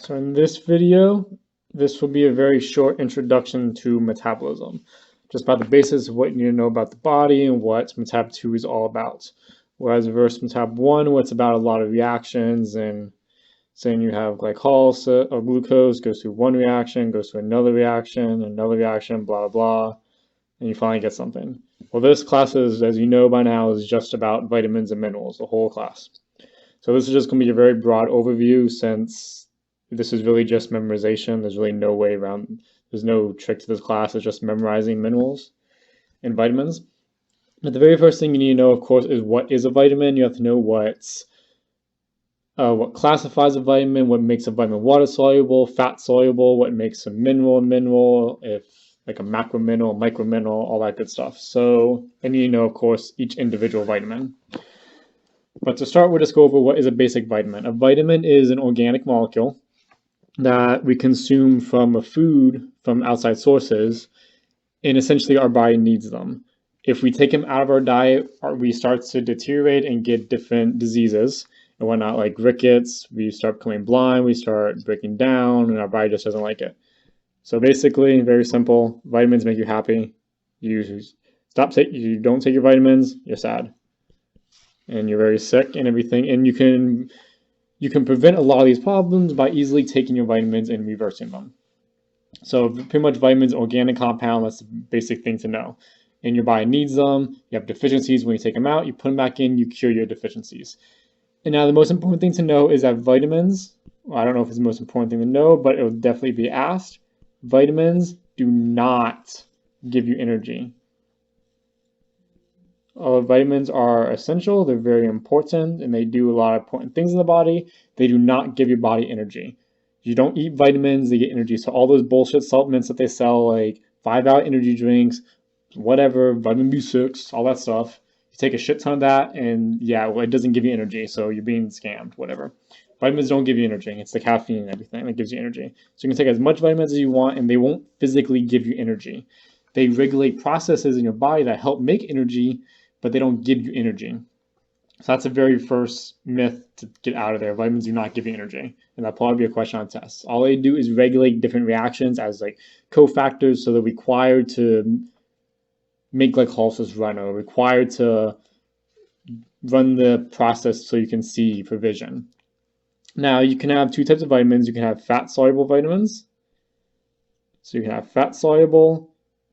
So in this video, this will be a very short introduction to metabolism, just about the basics of what you need to know about the body and what Metab 2 is all about. Whereas versus Metab 1, where it's about a lot of reactions and saying you have glycolysis or glucose goes through one reaction, goes to another reaction, blah, blah, blah, and you finally get something. Well, this class is, as you know by now, is just about vitamins and minerals, the whole class. So this is just going to be a very broad overview since this is really just memorization. There's really no way around, there's no trick to this class. It's just memorizing minerals and vitamins. But the very first thing you need to know, of course, is what is a vitamin. You have to know what classifies a vitamin, what makes a vitamin water soluble, fat soluble, what makes a mineral, if like a macro mineral, micro mineral, all that good stuff. So, and you know, of course, each individual vitamin. But to start, we'll just go over what is a basic vitamin. A vitamin is an organic molecule that we consume from a food from outside sources, and essentially our body needs them. If we take them out of our diet, we start to deteriorate and get different diseases and whatnot, like rickets. We start becoming blind, we start breaking down, and our body just doesn't like it. So basically, very simple, vitamins make you happy. You don't take your vitamins, you're sad. And you're very sick and everything, and you can prevent a lot of these problems by easily taking your vitamins and reversing them. So pretty much vitamins, organic compound, that's the basic thing to know. And your body needs them. You have deficiencies. When you take them out, you put them back in, you cure your deficiencies. And now the most important thing to know is that vitamins, well, I don't know if it's the most important thing to know, but it will definitely be asked. Vitamins do not give you energy. Vitamins are essential, they're very important, and they do a lot of important things in the body. They do not give your body energy. You don't eat vitamins, they get energy. So all those bullshit supplements that they sell, like 5-hour energy drinks, whatever, vitamin B6, all that stuff, you take a shit ton of that, and yeah, well, it doesn't give you energy, so you're being scammed, whatever. Vitamins don't give you energy. It's the caffeine and everything that gives you energy. So you can take as much vitamins as you want, and they won't physically give you energy. They regulate processes in your body that help make energy, but they don't give you energy. So that's the very first myth to get out of there. Vitamins do not give you energy. And that'll probably be a question on tests. All they do is regulate different reactions as like cofactors, so they're required to make glycolysis run, or required to run the process so you can see for vision. Now you can have two types of vitamins. You can have fat-soluble vitamins. So you can have fat-soluble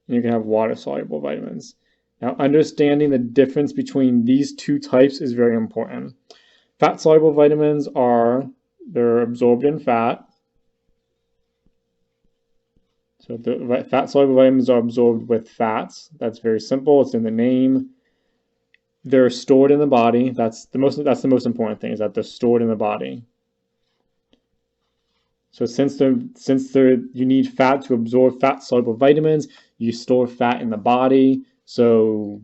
and you can have water-soluble vitamins. Now, understanding the difference between these two types is very important. Fat-soluble vitamins they're absorbed in fat. So the fat-soluble vitamins are absorbed with fats. That's very simple. It's in the name. They're stored in the body. That's the most important thing, is that they're stored in the body. So since you need fat to absorb fat-soluble vitamins, you store fat in the body. So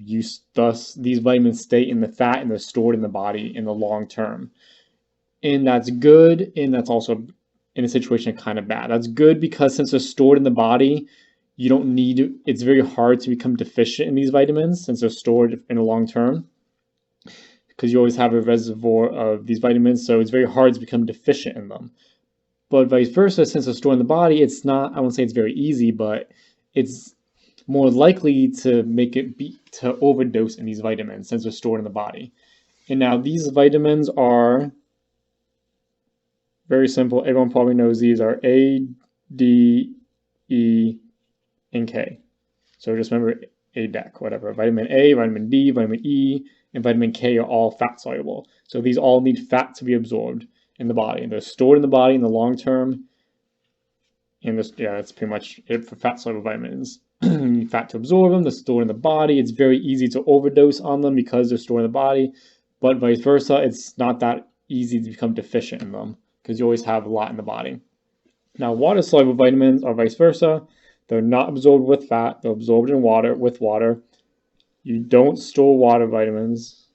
thus these vitamins stay in the fat and they're stored in the body in the long term. And that's good, and that's also in a situation kind of bad. That's good because since they're stored in the body, it's very hard to become deficient in these vitamins since they're stored in the long term, because you always have a reservoir of these vitamins, so it's very hard to become deficient in them. But vice versa, since they're stored in the body, it's not, I won't say it's very easy, but it's more likely to to overdose in these vitamins since they're stored in the body. And now these vitamins are very simple. Everyone probably knows these are A, D, E, and K. So just remember ADEC, whatever. Vitamin A, vitamin D, vitamin E, and vitamin K are all fat soluble. So these all need fat to be absorbed in the body. And they're stored in the body in the long term. And that's pretty much it for fat soluble vitamins. You need fat to absorb them, they're stored in the body. It's very easy to overdose on them because they're stored in the body, but vice versa, it's not that easy to become deficient in them because you always have a lot in the body. Now, water-soluble vitamins are vice versa. They're not absorbed with fat, they're absorbed in with water. You don't store water vitamins.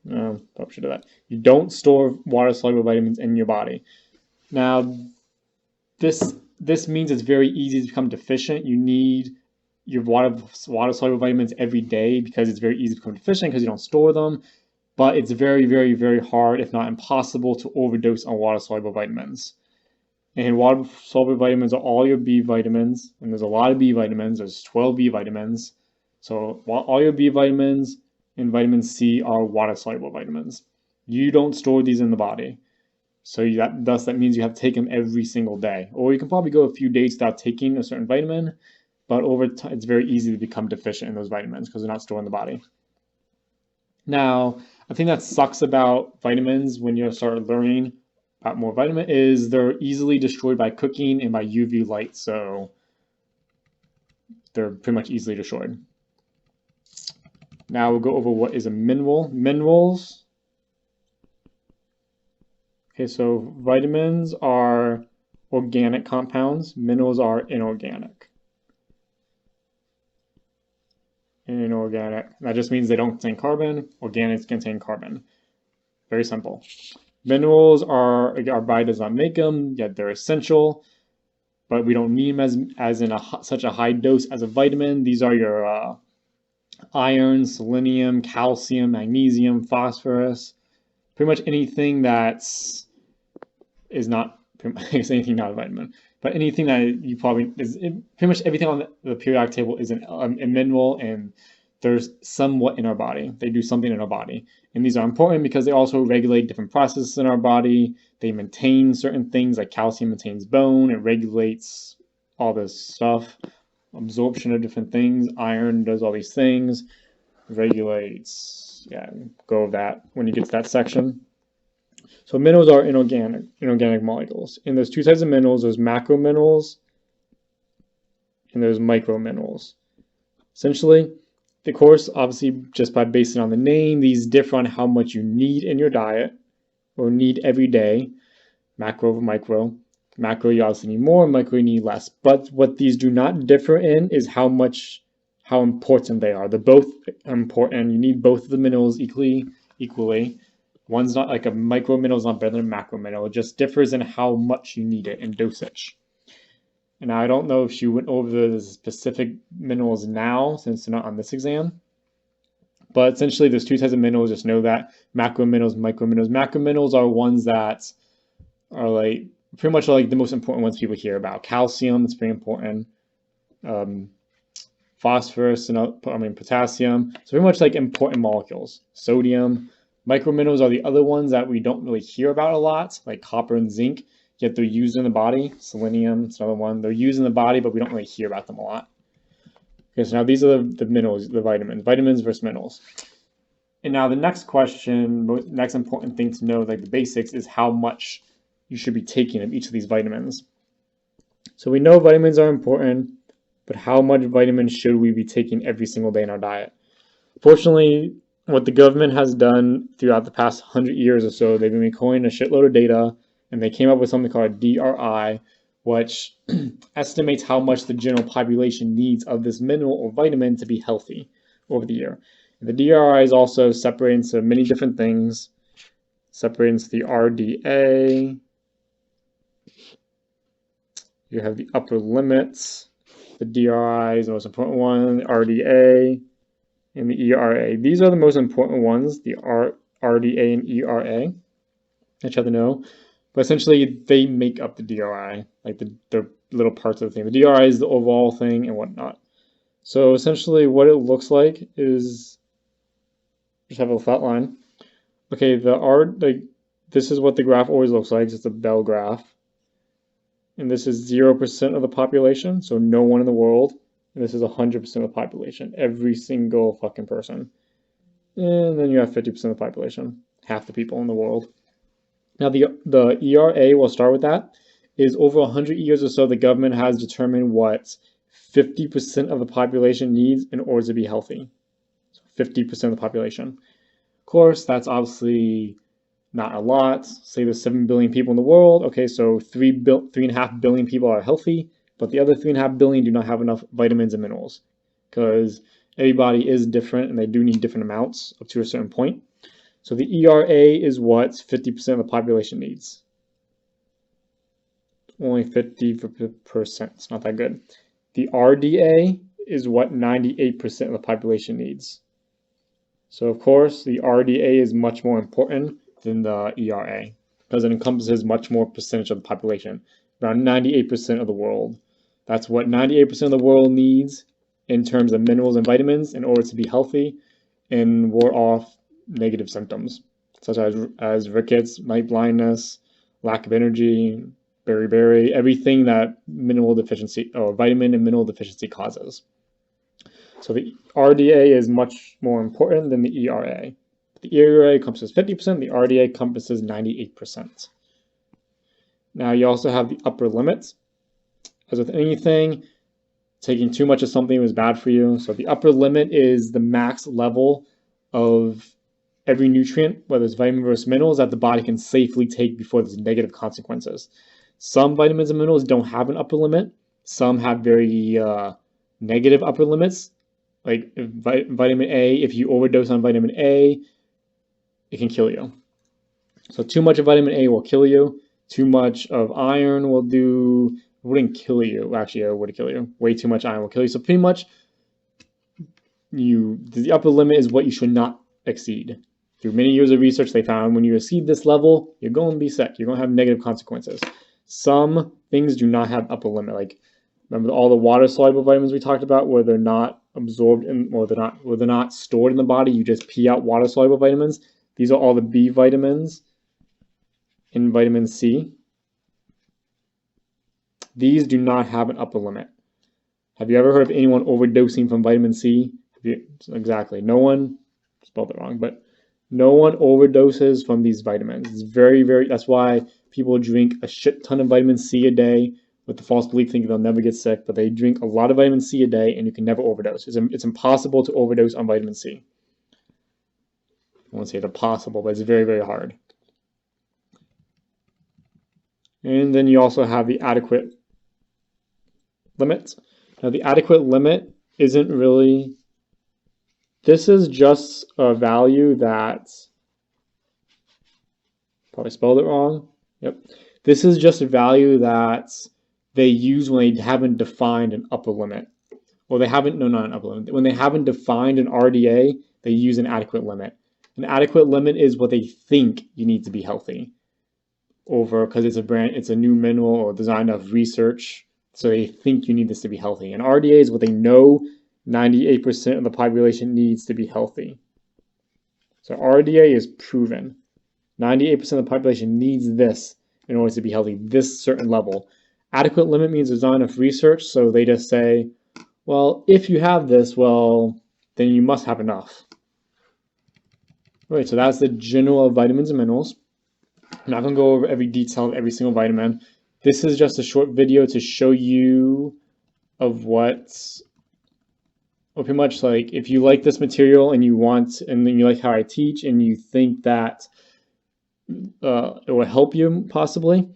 Probably should do that. You don't store water-soluble vitamins in your body. Now, this means it's very easy to become deficient. You need your water-soluble vitamins every day because it's very easy to become deficient because you don't store them. but it's very, very, very hard, if not impossible, to overdose on water-soluble vitamins. And water-soluble vitamins are all your B vitamins, and there's a lot of B vitamins. There's 12 B vitamins. So all your B vitamins and vitamin C are water-soluble vitamins. You don't store these in the body. So that means you have to take them every single day. Or you can probably go a few days without taking a certain vitamin, but over time it's very easy to become deficient in those vitamins because they're not stored in the body. Now, I think that sucks about vitamins when you start learning about more vitamin is they're easily destroyed by cooking and by UV light, so they're pretty much easily destroyed. Now we'll go over what is a mineral. Minerals. Okay, so vitamins are organic compounds. Minerals are inorganic. Inorganic. That just means they don't contain carbon. Organics contain carbon. Very simple. Minerals our body does not make them, yet they're essential, but we don't need them as in such a high dose as a vitamin. These are your iron, selenium, calcium, magnesium, phosphorus, pretty much anything that's anything not a vitamin, but anything that you probably is pretty much everything on the periodic table is a mineral, and there's somewhat in our body. They do something in our body. And these are important because they also regulate different processes in our body. They maintain certain things, like calcium maintains bone. It regulates all this stuff, absorption of different things. Iron does all these things, regulates, go over that when you get to that section. So minerals are inorganic molecules. And there's two types of minerals. There's macro minerals and there's micro minerals. Essentially, of course, obviously, just by basing on the name, these differ on how much you need in your diet or need every day. Macro over micro. Macro, you obviously need more, micro, you need less. But what these do not differ in is how important they are. They're both important. You need both of the minerals equally. One's not like a micro mineral is not better than a macro mineral. It just differs in how much you need it in dosage. And I don't know if she went over the specific minerals now, since they're not on this exam. But essentially, there's two types of minerals. Just know that macro minerals, micro minerals. Macro minerals are ones that are pretty much like the most important ones people hear about. Calcium is pretty important. Phosphorus and potassium. So pretty much like important molecules. Sodium. Micro minerals are the other ones that we don't really hear about a lot, like copper and zinc. Yet they're used in the body. Selenium, it's another one. They're used in the body, but we don't really hear about them a lot. Okay, so now these are the minerals, the vitamins. Vitamins versus minerals. And now the next question, next important thing to know, like the basics, is how much you should be taking of each of these vitamins. So we know vitamins are important, but how much vitamins should we be taking every single day in our diet? Fortunately, what the government has done throughout the past 100 years or so, they've been coining a shitload of data, and they came up with something called DRI, which estimates how much the general population needs of this mineral or vitamin to be healthy over the year. And the DRI is also separated into many different things. Separated into the RDA. You have the upper limits. The DRI is the most important one, the RDA, and the ERA. These are the most important ones, the RDA and ERA, that you have to know. But essentially, they make up the DRI, like the little parts of the thing. The DRI is the overall thing and whatnot. So essentially, what it looks like is just have a flat line. Okay, this is what the graph always looks like. It's a bell graph, and this is 0% of the population, so no one in the world. And this is 100% of the population, every single fucking person. And then you have 50% of the population, half the people in the world. Now, the ERA, we'll start with that, is over 100 years or so, the government has determined what 50% of the population needs in order to be healthy. So 50% of the population. Of course, that's obviously not a lot. Say there's 7 billion people in the world. Okay, so 3.5 billion people are healthy, but the other 3.5 billion do not have enough vitamins and minerals because everybody is different and they do need different amounts up to a certain point. So the ERA is what 50% of the population needs. Only 50%. It's not that good. The RDA is what 98% of the population needs. So of course, the RDA is much more important than the ERA because it encompasses much more percentage of the population, around 98% of the world. That's what 98% of the world needs in terms of minerals and vitamins in order to be healthy and ward off negative symptoms, such as rickets, night blindness, lack of energy, beriberi, everything that mineral deficiency or vitamin and mineral deficiency causes. So the RDA is much more important than the ERA. The ERA encompasses 50%, the RDA encompasses 98%. Now you also have the upper limits. As with anything, taking too much of something was bad for you. So the upper limit is the max level of every nutrient, whether it's vitamin versus minerals, that the body can safely take before there's negative consequences. Some vitamins and minerals don't have an upper limit. Some have very negative upper limits. Like vitamin A, if you overdose on vitamin A, it can kill you. So too much of vitamin A will kill you. Too much of iron wouldn't kill you. Actually, it would kill you. Way too much iron will kill you. So pretty much, the upper limit is what you should not exceed. Through many years of research, they found when you exceed this level, you're going to be sick. You're going to have negative consequences. Some things do not have upper limit. Like, remember all the water-soluble vitamins we talked about, where they're not absorbed or they're not stored in the body. You just pee out water-soluble vitamins. These are all the B vitamins and vitamin C. These do not have an upper limit. Have you ever heard of anyone overdosing from vitamin C? Exactly. No one, spelled it wrong, but no one overdoses from these vitamins. It's very, that's why people drink a shit ton of vitamin C a day with the false belief thinking they'll never get sick, but they drink a lot of vitamin C a day and you can never overdose. It's impossible to overdose on vitamin C. I won't say it's impossible, but it's very, very hard. And then you also have the adequate limit. Now the adequate limit isn't really, this is just a value that, probably spelled it wrong. Yep. This is just a value that they use when they haven't defined an upper limit. Well, they haven't, no, not an upper limit. When they haven't defined an RDA, they use an adequate limit. An adequate limit is what they think you need to be healthy over, because it's a new mineral or design of research. So they think you need this to be healthy. And RDA is what they know 98% of the population needs to be healthy. So RDA is proven. 98% of the population needs this in order to be healthy, this certain level. Adequate limit means there's not enough research, so they just say, well, if you have this, well, then you must have enough. All right, so that's the general of vitamins and minerals. I'm not going to go over every detail of every single vitamin. This is just a short video to show you of what's, well, pretty much like if you like this material and then you like how I teach and you think that it will help you possibly,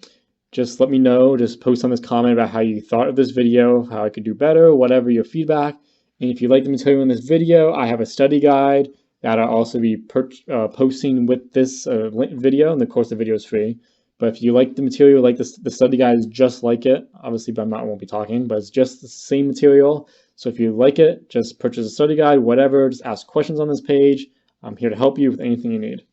just let me know. Just post on this comment about how you thought of this video, how I could do better, whatever your feedback. And if you like the material in this video, I have a study guide that I'll also be posting with this video, and of course the video is free. But if you like the material, like the study guide is just like it, obviously, but I won't be talking, but it's just the same material. So if you like it, just purchase a study guide, whatever, just ask questions on this page. I'm here to help you with anything you need.